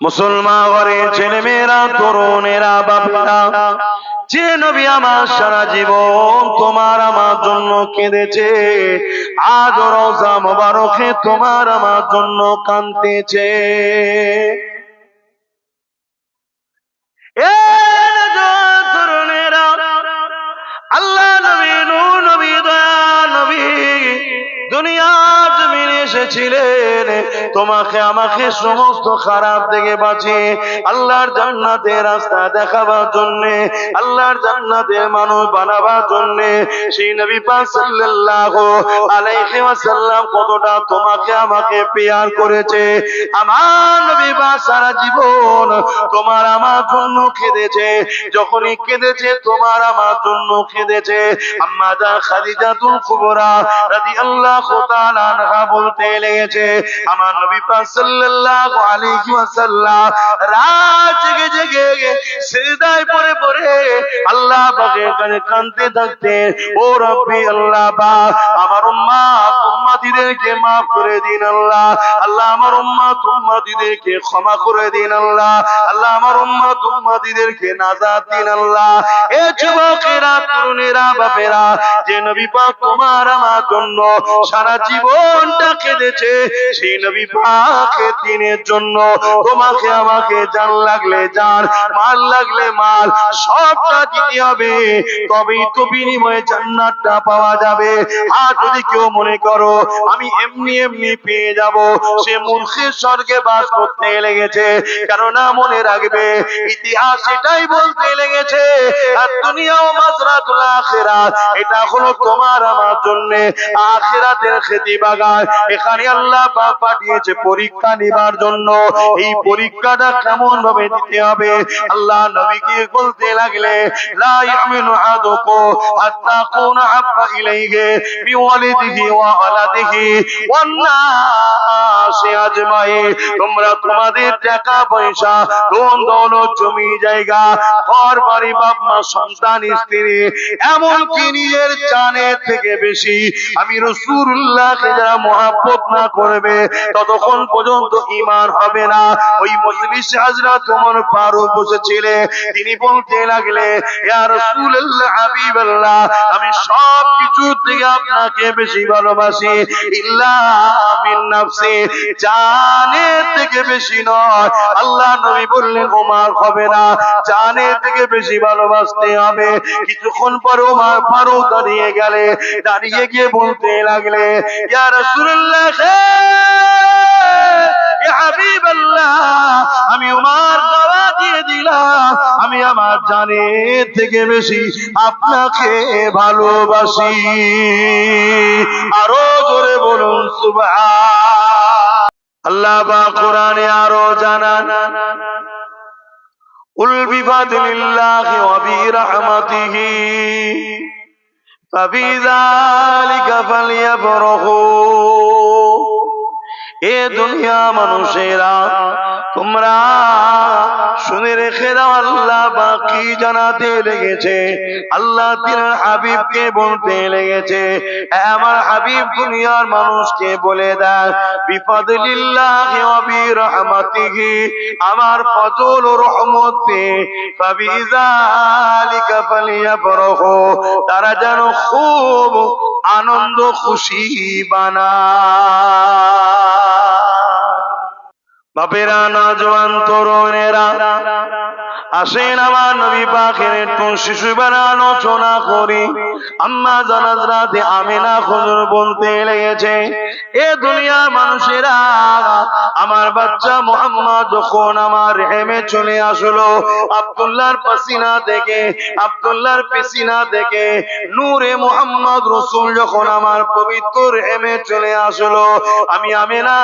মুসলমান ঘরের ছেলেমেয়েরা, তরুণেরা, বাপেরা, যে নবী আমার সারা জীবন তোমার আমার জন্য কেঁদেছে, আজ রওজা মোবারকে তোমার আমার জন্য কাঁদতেছে। তরুণেরা, আল্লাহ নবী, নূর নবী, দয়া নবী দুনিয়ার জমিনে এসেছিলেন তোমাকে আমাকে সমস্ত খারাপ থেকে বাঁচিয়ে আল্লাহর জান্নাতের রাস্তা দেখাবার জন্য, আল্লাহর জান্নাতের মানুষ বানাবার জন্য। সেই নবী পাক সাল্লাল্লাহু আলাইহি ওয়াসাল্লাম কতটা তোমাকে আমাকে প্যার করেছে। আমার নবী পাক সারা জীবন তোমার আমার জন্য কেঁদেছে। যখনই কেঁদেছে তোমার আমার জন্য কেঁদেছে। আম্মা জান খাদিজাতুল কুবরা রাদিয়াল্লাহু তাআলা আনহা বলতে লেগেছে, আমার নবী পাক সাল্লাল্লাহু আলাইহি ওয়াসাল্লাম রাত জেগে জেগে সিজদায় পড়ে পড়ে আল্লাহ পাকের কাছে কাঁদতে থাকতেন, ও রব্বি আল্লাহ পাক, আমার উম্মতিদেরকে মাফ করে দিন আল্লাহ, আল্লাহ আমার উম্মতিদেরকে ক্ষমা করে দিন আল্লাহ, আল্লাহ আমার উম্মতিদেরকে নাজাত দিন আল্লাহ। এ যুবকেরা, তরুণেরা, বাপেরা, যে নবী পাক তোমার আমার জন্য সারা জীবনটা কেঁদেছে, সেই নবী পাকের দিনের জন্য তোমাকে আমাকে জান লাগলে জান, মাল লাগলে মাল, সবটা দিতে হবে, তবেই তো বিনিময়ে জান্নাতটা পাওয়া যাবে। আর যদি কেউ মনে করো আমি এমনি এমনি পেয়ে যাব, সে মূর্খের স্বর্গে বাস করতে লেগেছে। কেননা মনে রাখবে, ইতিহাস এটাই বলতে লেগেছে, আর দুনিয়া ও মাজরাতুল আখিরাত, এটা হলো তোমার আমার জন্য আখিরাতের খেতি বাগান। এখানে আল্লাহ পাক পাঠিয়েছে পরীক্ষা নেবার জন্য। এই পরীক্ষাটা কেমন ভাবে দিতে হবে, আল্লাহ নবীকে বলতে লাগলে, লা ইয়ামিনু আহাদুকুম হাত্তা কুনা হাব্বা ইলাইহি বিওয়ালিদিহি ওয়া ওয়ালাদিহি ওয়ান নাসি আজমাইন। তোমরা তোমাদের টাকা পয়সা, ধন দৌলত, জমি জায়গা, ঘর বাড়ি, বাপ মা, সন্তান, স্ত্রী, এমনকি নিজের জানের থেকে বেশি আমি রাসূলুল্লাহকে যারা মহব্বত না করবে ততক্ষণ পর্যন্ত ঈমান হবে না। ওই মজলিসে হযরত ওমর ফারুক বসেছিলেন, তিনি বলতে লাগলে, ইয়া রাসূলুল্লাহ, হাবিবাল্লাহ, আমি সব কিছু থেকে আপনাকে বেশি ভালোবাসি, ইল্লা মিন নাফসি, জানের থেকে বেশি নয়। আল্লাহ নবী বললেন, ওমর হবে না, জানের থেকে বেশি ভালোবাসতে হবে। কিছুক্ষণ পর ওমর ফারুক দাঁড়িয়ে গেলে, দাঁড়িয়ে গিয়ে বলতে লাগলে, ইয়া রাসূলুল্লাহ, ইয়া হাবিবাল্লাহ, আমি ওমর দাওয়া দিয়ে দিলাম, আমি আমার জানের থেকে বেশি আপনাকে ভালোবাসি। আরো জোরে বলুন সুবহান। আল্লাহ পাক কোরআনে আরো জানান, কুল বিফাদলিল্লাহি ওয়া বিরহমাতিহি ফাবিযালিকা ফালইফরাহু। এ দুনিয়া মানুষেরা, তোমরা শুনে রেখে দাও, আল্লাহ বাকি জানাতে লেগেছে, আল্লাহ তিন হাবিবকে বলতে লেগেছে, আমার হাবিব দুনিয়ার মানুষকে বলে দেয়, বিফাদলিল্লাহি ওয়া বিরহমাতিহি, আমার ফজল ও রহমতে, ফাবিযালিকা ফালইফরাহু, তারা যেন খুব আনন্দ খুশি বানায়। বাপেরা, নওজোয়ান, তরুণেরা, আসেন আমার নবী পাকের একটু শিশুবেলা আলোচনা করি। আম্মা জান হযরত আমিনা হুজুর বলতে লেগেছে, এ দুনিয়ার মানুষেরা, আমার বাচ্চা মুহাম্মদ যখন আমার রেহেমে চলে আসলো, আব্দুল্লাহর পাসিনা থেকে, আব্দুল্লাহর পেসিনা থেকে নূরে মুহাম্মদ রাসূল যখন আমার পবিত্র রেহেমে চলে আসলো, আমি আমিনা,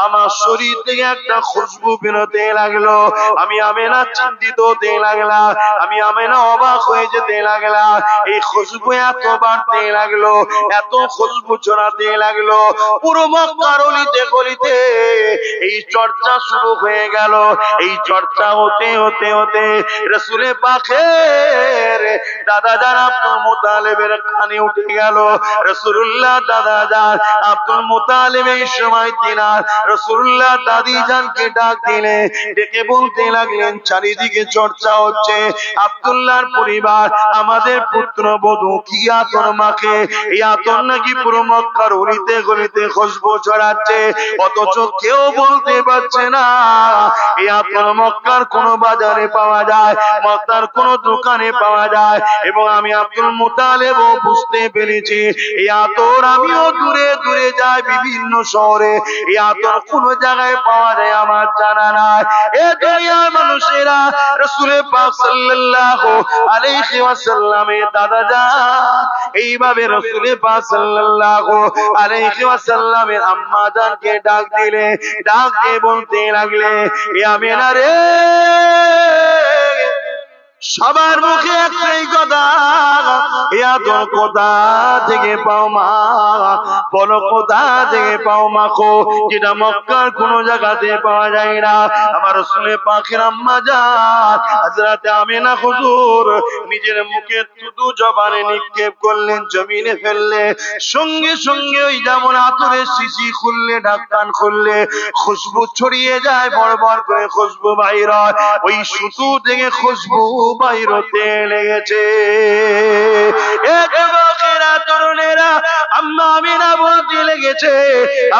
আমার শরীর থেকে একটা খুশবু বেরোতে লাগলো। আমি আমিনা চিন্তিত হতে লাগলাম, আমি আমেনা অবাক হয়ে যেতে লাগলাম। এই খুশবু এত বাড়তে লাগলো, এত খুশবু ছড়াতে লাগলো, পুরো মক্কার অলিতে গলিতে এই চর্চা শুরু হয়ে গেল। এই চর্চা হতে হতে হতে রাসূলে পাকের দাদা জান আব্দুল মুতালিবের কানে উঠে গেল। রাসূলুল্লাহ দাদা জান আব্দুল মুতালিব এই সময় তিনার রাসূলুল্লাহ দাদি জানকে ডাক দিলে, ডেকে বলতে লাগলেন, চারিদিকে চর্চা হচ্ছে, আব্দুল্লাহর পরিবার আমাদের পুত্রবধূ কি আতর মাখে, এই আতর নাকি পুরো মক্কার অলিতে গলিতে খুশবু ছড়াচ্ছে, অথচ কেউ বলতে পারছে না এই আতর মক্কার কোন বাজারে পাওয়া যায়, মক্কার কোন দোকানে পাওয়া যায়। এবং আমি আব্দুল মুতালিব বুঝতে পেরেছি এই আতর আমিও দূরে দূরে যাই বিভিন্ন শহরে, এই আতর কোন জায়গায় পাওয়া যায় আমার জানা নাই। এ দুনিয়ার মানুষেরা রাসূল পাক সাল্লাল্লাহু আলাইহি ওয়াসাল্লামের দাদা জান এইভাবে রাসূল পাক সাল্লাল্লাহু আলাইহি ওয়াসাল্লামের আম্মা জানকে ডাক দিলে, ডাক দিয়ে বলতে লাগলে, এ আমিনা রে, সবার মুখে একটাই কথা, আতর কোথা থেকে পাও মা, বলো কোথা থেকে পাও মা গো, যেটা মক্কার কোন জায়গাতে পাওয়া যায় না। আমার রাসূল পাকের আম্মা জান হযরত আমিনা হুজুর নিজের মুখে থুতু জবানে নিক্ষেপ করলেন, জমিনে ফেললে, সঙ্গে সঙ্গে ওই যেমন আতরের শিশি খুললে, ঢাকন খুললে, খুশবু ছড়িয়ে যায়, বড় বড় করে খুশবু বাইর হয়, ওই সুতু থেকে খুশবু বাইর হতে লেগেছে। তরুণেরা আম্মা আমিনা বলতে লেগেছে,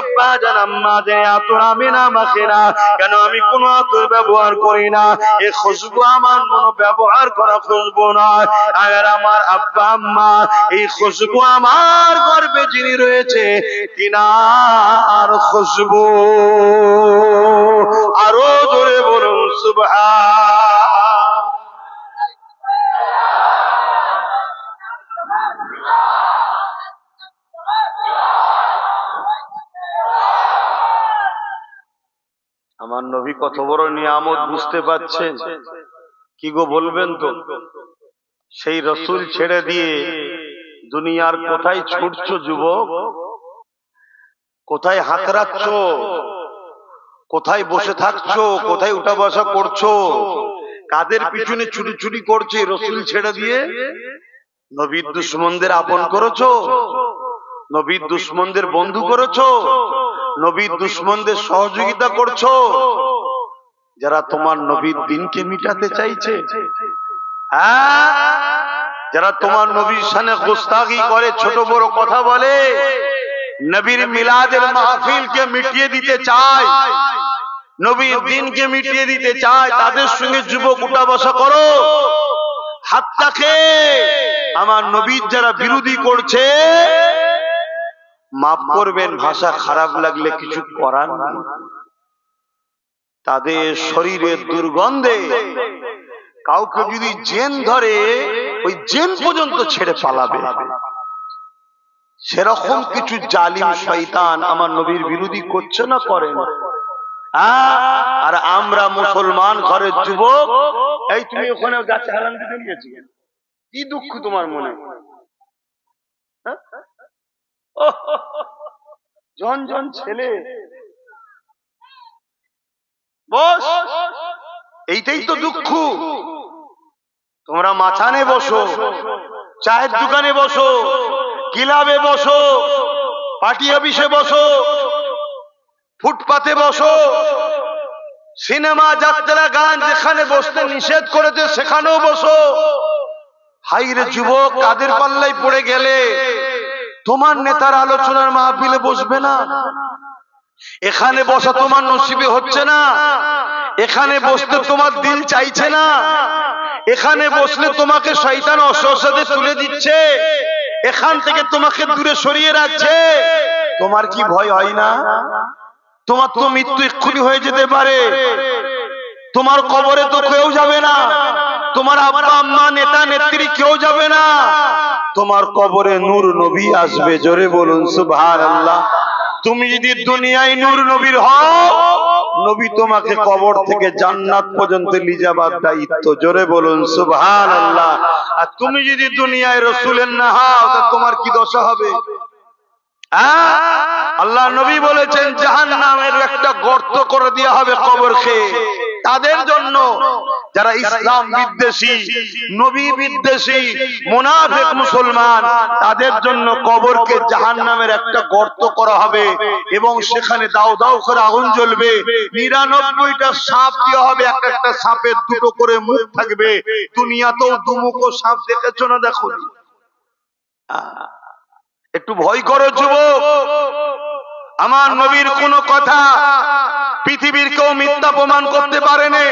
আব্বা জান আম্মা যে আতর আমিনা মাখে না কেন, আমি কোন আতর ব্যবহার করি না, এই খুশবু আমার কোন ব্যবহার করা খুশবু নয়। আর আমার আব্বা আম্মা এই খুশবু আমার গর্ভে যিনি রয়েছে তিনার খুশবু। আরো জোরে বলুন সুবহান। আমার নবী কত বড় নিয়ামত বুঝতে পাচ্ছেন? কি গো বলবেন তো? সেই রাসূল ছেড়ে দিয়ে দুনিয়ার কোথায় ছুটছো যুবক? কোথায় হাতড়াচ্ছ? কোথায় বসে থাকছো? কোথায় উঠা বসা করছো? কাদের পিছনে ছুটি করছে? রাসূল ছেড়ে দিয়ে নবীর দুশমনদের আপন করেছো, নবীর দুশমনদের বন্ধু করেছো, নবীর দুশমনদের সহযোগিতা করছো, যারা তোমার নবীর দিনকে মিটাতে চাইছে, যারা তোমার নবীর শানে গোস্তাখি করে, ছোট বড় কথা বলে, নবীর মিলাদের মাহফিলকে মিটিয়ে দিতে চায়, নবীর দিনকে মিটিয়ে দিতে চায়, তাদের সঙ্গে যুবক উঠা বসা করো। হাতটাকে আমার নবীর যারা বিরোধী করছে, মাফ করবেন ভাষা খারাপ লাগলে কিছু করার নেই, তাদের শরীরের দুর্গন্ধে কাউকে যদি জেন ধরে ওই জেন পর্যন্ত ছেড়ে পালাবে, সেরকম কিছু জালিম শয়তান আমার নবীর বিরোধী করছে না, করেন। আর আমরা মুসলমান ঘরের যুবক, এই তুমি ওখানে গাছে হারান দিতে গিয়েছি, কি দুঃখ তোমার মনে? জন জন ছেলে বস, এইটাই তো দুঃখ। তোমরা মাছানে বসো, চায়ের দোকানে বসো, ক্লাবে বসো, পার্টি অফিসে বসো, ফুটপাতে বসো, সিনেমা যাত্রা গান যেখানে বসতে নিষেধ করেছে সেখানেও বসো। হাইরে যুবক, কাদের পাল্লায় পড়ে গেলে? তোমার নেতার আলোচনার মাহফিলে বসবে না, এখানে বসা তোমার নসিবে হচ্ছে না, এখানে বসতে তোমার দিল চাইছে না, এখানে বসলে তোমাকে শয়তান অসহসাদে তুলে দিচ্ছে, এখান থেকে তোমাকে দূরে সরিয়ে রাখছে। তোমার কি ভয় হয় না? তোমার তো মৃত্যু এক্ষুনি হয়ে যেতে পারে, তোমার কবরে তো কেউ যাবে না, তোমার আব্বা আম্মা নেতা নেত্রী কেউ যাবে না, তোমার কবরে নূর নবী আসবে। জোরে বলুন সুবহানাল্লাহ। তুমি যদি দুনিয়ায় নূর নবীর হও, নবী তোমাকে কবর থেকে জান্নাত পর্যন্ত নিয়ে যাবার দায়িত্ব। জোরে বলুন সুবহানাল্লাহ। আর তুমি যদি দুনিয়ায় রাসূলের না হও তা তোমার কি দশা হবে? আল্লাহ নবী বলেছেন জাহান্নামের একটা গর্ত করে দেওয়া হবে কবরকে তাদের জন্য যারা ইসলাম বিদ্বেষী, নবী বিদ্বেষী, মুনাফিক মুসলমান, তাদের জন্য কবরকে জাহান্নামের একটা গর্ত করা হবে এবং সেখানে দাও দাও করে আগুন জ্বলবে। 99টা সাপ দেওয়া হবে, এক একটা সাপের দুটো করে মুখ থাকবে। দুনিয়াতেও দুমুখো সাপ দেখেছো না? দেখো, একটু ভয় করো যুবক। আমার নবীর কোন কথা পৃথিবীর কেউ মিথ্যা প্রমাণ করতে পারেনি।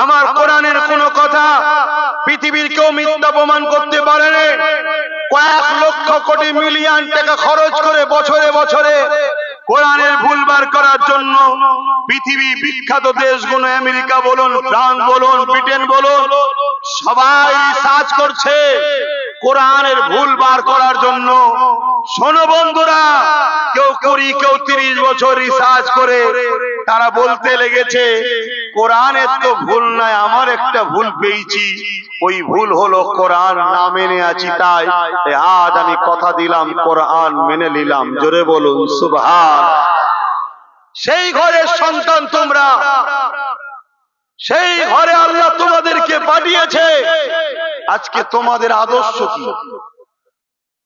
আমার কোরআনের কোন কথা পৃথিবীর কেউ মিথ্যা প্রমাণ করতে পারেনি। কয়েক লক্ষ কোটি মিলিয়ন টাকা খরচ করে বছরে বছরে কোরআনের ভুল বার করার জন্য পৃথিবী বিখ্যাত দেশগুলো, আমেরিকা বলুন, ফ্রান্স বলুন, ব্রিটেন বলুন, সবাই রিসার্চ করছে কোরআনের ভুল বার করার জন্য। শোনো বন্ধুরা, কেউ 20, কেউ 30 বছর রিসার্চ করে তারা বলতে লেগেছে কোরআনের তো ভুল নাই, আমার একটা ভুল পেয়েছি। ওই ভুল হলো কোরআন না মেনে আছি, তাই আজ আমি কথা দিলাম কোরআন মেনে নিলাম। জোরে বলুন সুবহান। সেই ঘরের সন্তান তোমরা, সেই ঘরে আল্লাহ তোমাদেরকে পাঠিয়েছে। আজকে তোমাদের আদর্শ কি?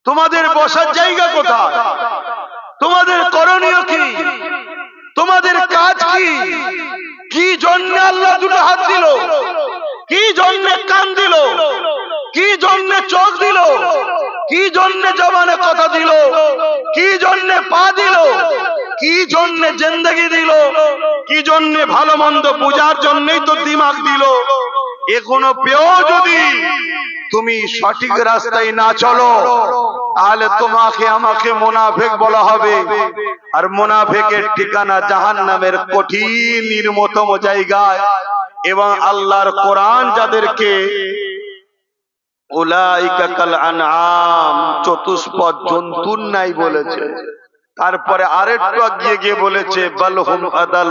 তোমাদের বসার জায়গা কোথায়? তোমাদের করণীয় কি? তোমাদের কাজ কি? কি জন্য আল্লাহ দুটো হাত দিল? কি জন্য কান দিল? কি জন্য চোখ দিল? কি জন্য জবানে কথা দিল? কি জন্য পা দিল? কি জন্য জিন্দেগি দিল? কি জন্য ভালো মন্দ বুঝার জন্যই তো দিমাগ দিল। এখনো পেও যদি তুমি সঠিক রাস্তায় না চলো, তাহলে তোমাকে আমাকে মুনাফিক বলা হবে। আর মুনাফিকের ঠিকানা জাহান্নামের কঠিন নির্মমতম জায়গায়। এবং আল্লাহর কোরআন যাদেরকে উলাইকা কাল আনআম, চতুষ্পদ জন্তুর নাই বলেছে। তারপরে আরেকটু গিয়ে গিয়ে বলেছে বালহুম আদাল,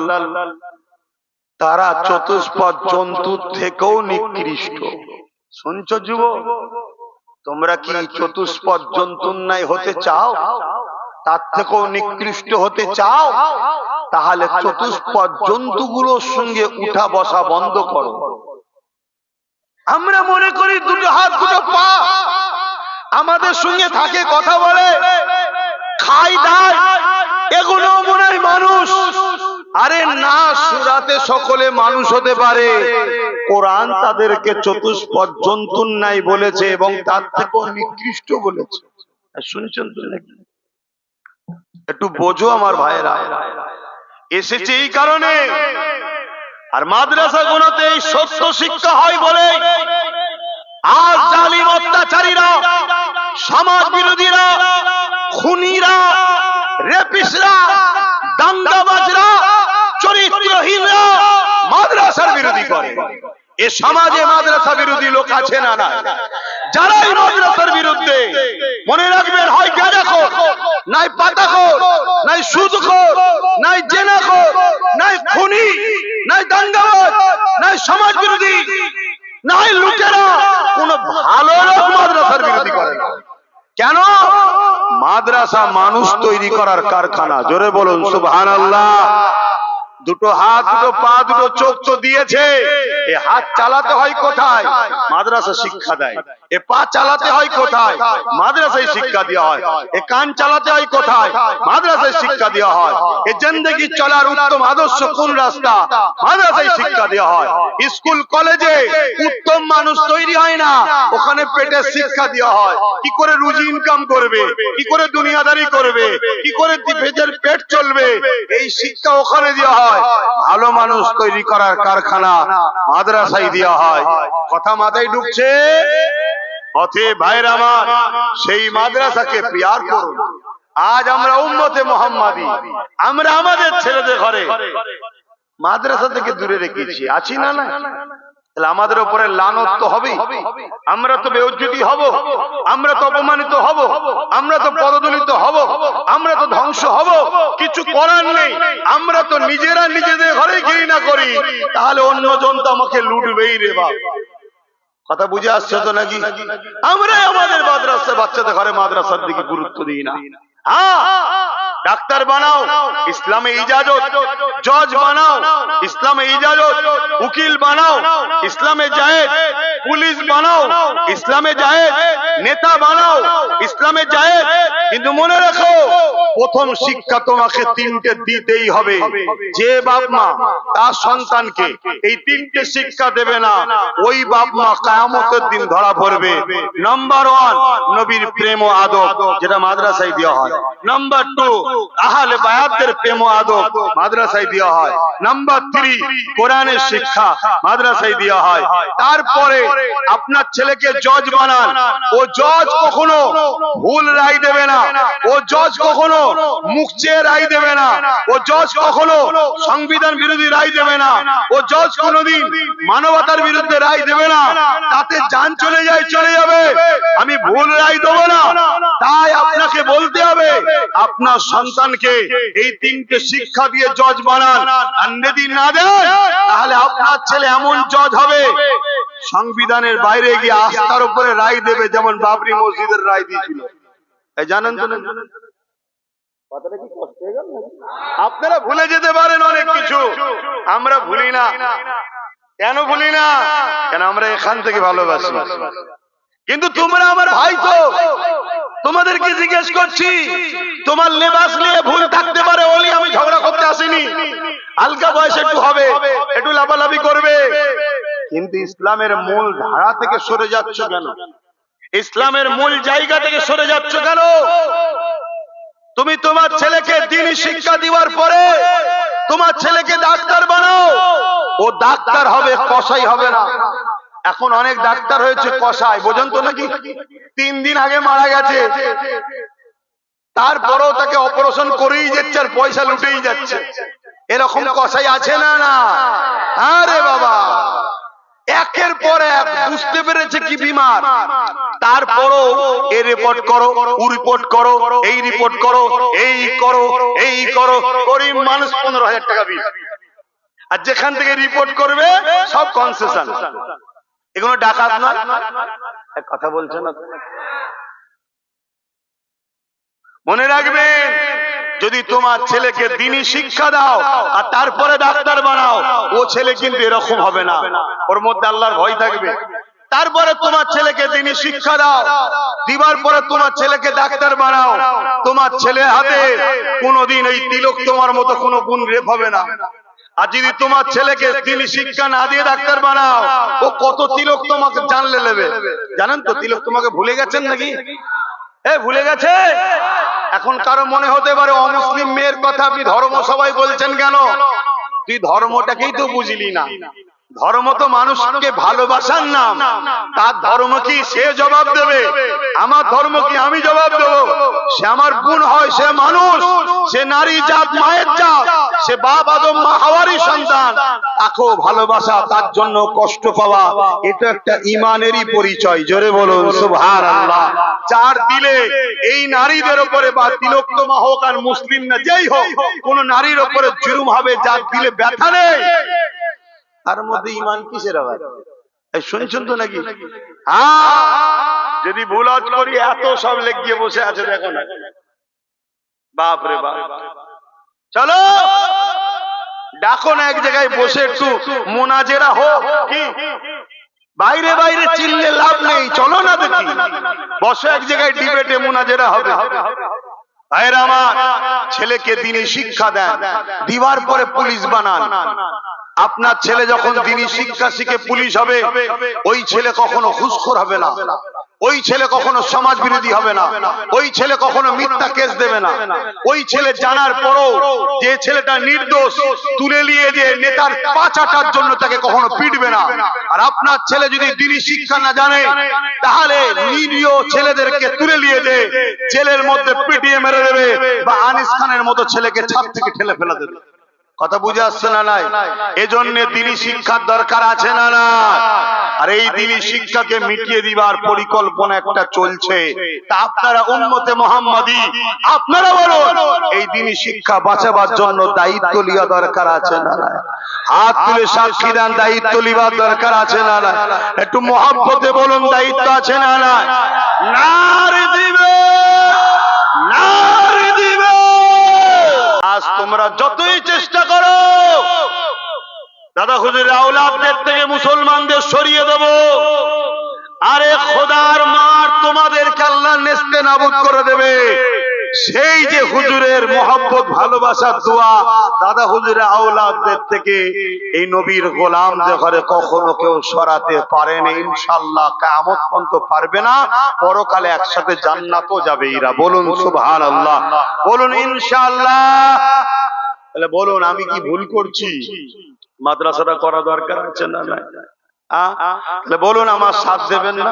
তারা চতুষ্পদ জন্তুর থেকেও নিকৃষ্ট। শুনছো যুবক? তোমরা কি চতুষ্পদ জন্তুর নাই হতে চাও? তার থেকেও নিকৃষ্ট হতে চাও? তাহলে চতুষ্পদ জন্তুগুলোর সঙ্গে উঠা বসা বন্ধ করো। আমরা মনে করি দুটো হাত দুটো পা আমাদের সঙ্গে থাকে, কথা বলে, খাই দায়, এগুলো মনে হয় মানুষ। আরে না, সূরাতে সকলে মানুষ হতে পারে। কোরআন তাদেরকে চতুষ্পদ জন্তুর নাই বলেছে এবং তার থেকেও নিকৃষ্ট বলেছে। শুনছেন তো নাকি? একটু বোঝো আমার ভাইরা। এসেছে এই কারণে। আর মাদ্রাসাগুলোতে এই সত্য শিক্ষা হয় বলে আজ জালিম অত্যাচারীরা, সমাজ বিরোধীরা, খুনিরা, রেপিস্টরা, দাঙ্গাবাজরা, চরিত্রহীনরা মাদ্রাসার বিরোধী করে। এ সমাজে মাদ্রাসা বিরোধী লোক আছে না? না। যারা এই মাদ্রাসার বিরুদ্ধে, মনে রাখবেন, হয় গাঁজাখোর, নাই পাতাখোর, নাই সুদখোর, নাই জেনাখোর, নাই খুনি, নাই দাঙ্গাবাজ, নাই সমাজ বিরোধী, নাই লুটেরা, কোন ভালো লোক মাদ্রাসার বিরোধী করে না। কেন? মাদ্রাসা মানুষ তৈরি করার কারখানা। জোরে বলুন সুবহানাল্লাহ। দুটো হাত, দুটো পা, দুটো চোখ তো দিয়েছে। এ হাত চালাতে হয় কোথায়? মাদ্রাসা শিক্ষা দেয়। এ পা চালাতে হয় কোথায়? মাদ্রাসায় শিক্ষা দেওয়া হয়। এ কান চালাতে হয় কোথায়? মাদ্রাসায় শিক্ষা দেওয়া হয়। এ জিন্দেগি চলার উত্তম আদর্শ কোন রাস্তা? মাদ্রাসায় শিক্ষা দেওয়া হয়। স্কুল কলেজে উত্তম মানুষ তৈরি হয় না, ওখানে পেটের শিক্ষা দেওয়া হয়। কি করে রুজি ইনকাম করবে, কি করে দুনিয়াদারি করবে, কি করে পেট চলবে, এই শিক্ষা ওখানে দেওয়া হয়। ভালো মানুষ তৈরি করার কারখানা মাদ্রাসায় দেওয়া হয়। কথা মাথায় ঢুকছে? অতএব ভাইরা আমার, সেই মাদ্রাসাকে প্যার করুন। আজ আমরা উম্মতে মুহাম্মাদি, আমরা আমাদের ছেলেদের ঘরে মাদ্রাসা থেকে দূরে রেখেছি, আছি না? না, তাহলে আমাদের উপরে লানত তো হবে, আমরা তো বেইজ্জতি হব, আমরা তো অপমানিত হব, আমরা তো পদদলিত হব, আমরা তো ধ্বংস হব। কিছু করার নেই, আমরা তো নিজেরা নিজেদের ঘরে ঘৃণা করি, তাহলে অন্যজন তো আমাকে লুটবেই রে বাপ। কথা বুঝে আসছে তো নাকি? আমরা আমাদের মাদ্রাসা বাচ্চাদের ঘরে মাদ্রাসার দিকে গুরুত্ব দিই না। হ্যাঁ, ডাক্তার বানাও, ইসলামে ইজাজত। জজ বানাও, ইসলামে ইজাজত। উকিল বানাও, ইসলামে জায়েজ। পুলিশ বানাও, ইসলামে জায়েজ। নেতা বানাও, ইসলামে জায়েজ। কিন্তু মনে রাখো, প্রথম শিক্ষা তোমাকে তিনটে দিতেই হবে। যে বাপ মা তার সন্তানকে এই তিনটে শিক্ষা দেবে না, ওই বাপ মা কিয়ামতের দিন ধরা পড়বে। নাম্বার 1, নবীর প্রেম ও আদব, যেটা মাদ্রাসায় দেওয়া হয়। নাম্বার 2, আহলে বায়াতদের প্রেম ও আদব, মাদ্রাসায় দেওয়া হয়। নাম্বার 3, কোরআনের শিক্ষা, মাদ্রাসায় দেওয়া হয়। তারপরে আপনার ছেলেকে জজ বানান, ও জজ কখনো ভুল রায় দেবে না, ও জজ কখনো মুখ চেয়ে রায় দেবে না, ও জজ কখনো সংবিধান বিরোধী রায় দেবে না, ও জজ কোনোদিন মানবতার বিরুদ্ধে রায় দেবে না। তাতে জান চলে যায়, চলে যাবে, আমি ভুল রায় দেবো না। তাই আপনাকে বলতে হবে, আপনার সন্তানকে এই তিনটে শিক্ষা দিয়ে জজ বানান। আর যদি না দেন, তাহলে আপনার ছেলে এমন জজ হবে, সংবিধানের বাইরে গিয়ে আস্থার উপরে রায় দেবে, যেমন বাবরি মসজিদের রায় দিয়েছিল। এই জানেন তো না? আপনারা ভুলে যেতে পারেন অনেক কিছু, আমরা ভুলি না। কেন ভুলি না? কেন আমরা এখান থেকে ভালোবাসি। কিন্তু তোমরা আমার ভাই তো, তোমাদেরকে জিজ্ঞেস করছি, তোমার লেবাস নিয়ে ভুল থাকতে পারে, ওলি আমি ঝগড়া করতে আসিনি। হালকা বয়স একটু হবে, একটু লাফালাফি করবে, কিন্তু ইসলামের মূল ধারা থেকে সরে যাচ্ছ কেন? ইসলামের মূল জায়গা থেকে সরে যাচ্ছ কেন? তুমি তোমার ছেলেকে দ্বীনি শিক্ষা দেওয়ার পরে তোমার ছেলেকে ডাক্তার বানাও, ও ডাক্তার হবে, কসাই হবে না। এখন অনেক ডাক্তার হয়েছে কসাই, বোঝেন তো নাকি? 3 দিন আগে মারা গেছে, তারপরেও তাকে অপারেশন করেই যাচ্ছে আর পয়সা লুটেই যাচ্ছে। এরকম কসাই আছে না? না। আরে বাবা, একের পর এক বুঝতে পেরেছে কি বিমার, তারপরও এই রিপোর্ট করো, ও রিপোর্ট করো, এই রিপোর্ট করো, এই করো, এই করো। গরিব মানুষ 15,000 টাকা বিল, আর যেখান থেকে রিপোর্ট করবে সব কনসেশন। এগুলো ডাকাত নয়? কথা বলছে না? মনে রাখবেন, যদি তোমার ছেলেকে দ্বীনি শিক্ষা দাও আর তারপরে ডাক্তার বানাও, ও ছেলে কিন্তু এরকম হবে না, ওর মধ্যে আল্লাহর ভয় থাকবে। তারপরে তোমার ছেলেকে দ্বীনি শিক্ষা দাও, দিবার পরে তোমার ছেলেকে ডাক্তার বানাও, তোমার ছেলের হাতে কোনোদিন এই তিলক তোমার মতো কোনো গুণ রেপ হবে না। আর যদি তোমার ছেলেকে দ্বীনি শিক্ষা না দিয়ে ডাক্তার বানাও, ও কত তিলক তোমাকে জানলে নেবে। জানেন তো তিলক তোমাকে ভুলে গেছেন নাকি? ভুলে গেছে? এখন কারো মনে হতে পারে অমুসলিম মেয়ের কথা আপনি ধর্ম সবাই বলছেন কেন? তুই ধর্মটাকেই তো বুঝলি না। ধর্ম তো মানুষকে ভালোবাসার নাম। তার ধর্ম কি সে জবাব দেবে, আমার ধর্ম কি আমি জবাব দেবো? সে আমার বোন হয়, সে মানুষ, সে নারী জাত, মায়ের জাত, সে বাপ আদম মা হাওয়ারই সন্তান। তাকেও ভালোবাসা, তার জন্য কষ্ট পাওয়া, এটা একটা ইমানেরই পরিচয়। জোরে বলুন সুবহানাল্লাহ। যার দিলে এই নারীদের উপরে, বা তিলোত্তমা হোক আর মুসলিম না যেই হোক, কোন নারীর উপরে জুলুম হবে, যার দিলে ব্যথা নেই, তার মধ্যে ইমান কিসের আবার? শুনছেন তো নাকি? হ্যাঁ, যদি ভুল করি এত সব লেগিয়ে বসে আছে, দেখো না, বাপ রে বাপ। চলো ডাকো না, এক জায়গায় বসে একটু মোনাজেরা হোক। কি বাইরে বাইরে চিল্লে লাভ নেই, চলো না দেখি, বসে এক জায়গায় ডিবেটে মোনাজেরা হবে। ভাইরা আমার, ছেলেকে দ্বীনি শিক্ষা দেন, দিবার পরে পুলিশ বানান। আপনার ছেলে যখন দ্বীনি শিক্ষা শিখে পুলিশ হবে, ওই ছেলে কখনো ঘুষখোর হবে না, ওই ছেলে কখনো সমাজ বিরোধী হবে না, ওই ছেলে কখনো মিথ্যা কেস দেবে না। ওই ছেলে জানার পরও যে ছেলেটা নির্দোষ, তুলে নিয়ে যে নেতার পা চাটার জন্য তাকে কখনো পিটবে না। আর আপনার ছেলে যদি দ্বীনি শিক্ষা না জানে, তাহলে নিরীহ ছেলেদেরকে তুলে নিয়ে যে জেলের মধ্যে পিটিয়ে মেরে দেবে, বা আনিস খানের মতো ছেলেকে ছাদ থেকে ঠেলে ফেলে দেবে। কথা বুঝে আসছে না নাই? এজন্য দিনী শিক্ষার দরকার আছে না না? আর এই দিনী শিক্ষাকে মিটিয়ে দিবার পরিকল্পনা একটা চলছে। তা আপনারা উম্মতে মুহাম্মাদি, আপনারা বলুন এই দিনী শিক্ষা বাঁচাবার জন্য দায়িত্ব লিয়া দরকার আছে না না? হাত তুলে সাক্ষী দেন, দায়িত্ব লিবার দরকার আছে না না? একটু মহব্বতে বলুন, দায়িত্ব আছে না না? নারে দিবে, নারে দিবে। আজ তোমরা যতই চেষ্টা করো দাদা হুজুর আওলাদদের থেকে মুসলমানদের সরিয়ে দেব, আরে খোদার মার তোমাদেরকে আল্লাহ নেস্তে নাবুদ করে দেবে। সেই যে হুজুরের মহব্বত ভালোবাসার দোয়া দাদা হুজুরের আওলাদদের থেকে এই নবীর গোলামদের ঘরে কখনো কেউ সরাতে পারেনি। ইনশাআল্লাহ কিয়ামত পর্যন্ত পারবে না। পরকালে একসাথে জান্নাতও যাবে এরা। বলুন সুবহানাল্লাহ, বলুন ইনশাআল্লাহ। তাহলে বলুন আমি কি ভুল করছি? মাদ্রাসাটা করা দরকার আছে না না? তাহলে বলুন আমার সাথ দেবেন না?